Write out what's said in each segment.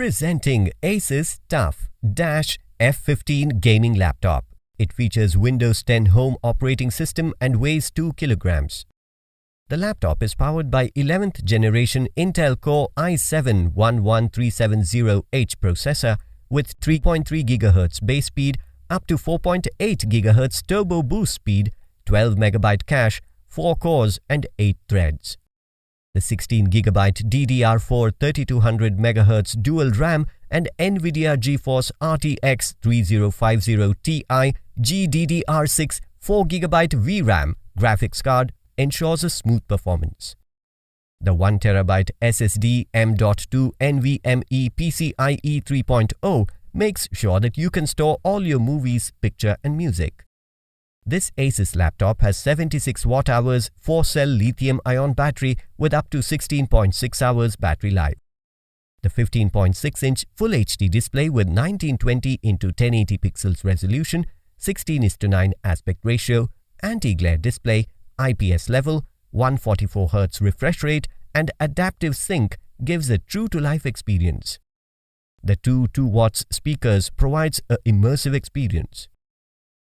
Presenting ASUS TUF Dash F15 gaming laptop. It features Windows 10 Home operating system and weighs 2 kilograms. The laptop is powered by 11th generation Intel Core i7-11370H processor with 3.3 GHz base speed up to 4.8 GHz turbo boost speed, 12 MB cache, 4 cores and 8 threads. The 16GB DDR4 3200 MHz dual RAM and NVIDIA GeForce RTX 3050 Ti GDDR6 4GB VRAM graphics card ensures a smooth performance. The 1TB SSD M.2 NVMe PCIe 3.0 makes sure that you can store all your movies, picture and music. This ASUS laptop has 76 Wh/, 4-cell lithium-ion battery with up to 16.6 hours battery life. The 15.6-inch Full HD display with 1920 x 1080 pixels resolution, 16:9 aspect ratio, anti-glare display, IPS level, 144Hz refresh rate and adaptive sync gives a true-to-life experience. The two 2W speakers provides an immersive experience.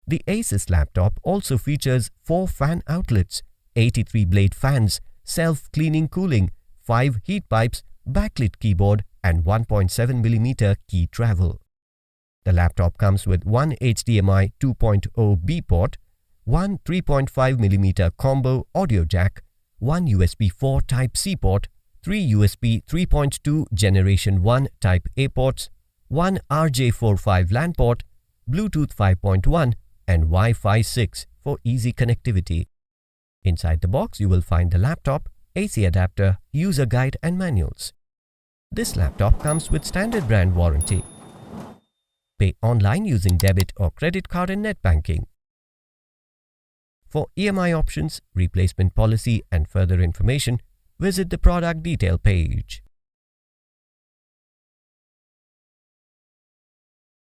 The ASUS laptop also features 4 fan outlets, 83 blade fans, self-cleaning cooling, 5 heat pipes, backlit keyboard and 1.7mm key travel. The laptop comes with one HDMI 2.0B port, one 3.5mm combo audio jack, one USB 4 Type-C port, 3 USB 3.2 Generation 1 Type-A ports, one RJ45 LAN port, Bluetooth 5.1 and Wi-Fi 6 for easy connectivity. Inside the box you will find the laptop, AC adapter, user guide and manuals. This laptop comes with standard brand warranty. Pay online using debit or credit card and net banking. For EMI options, replacement policy and further information, visit the product detail page.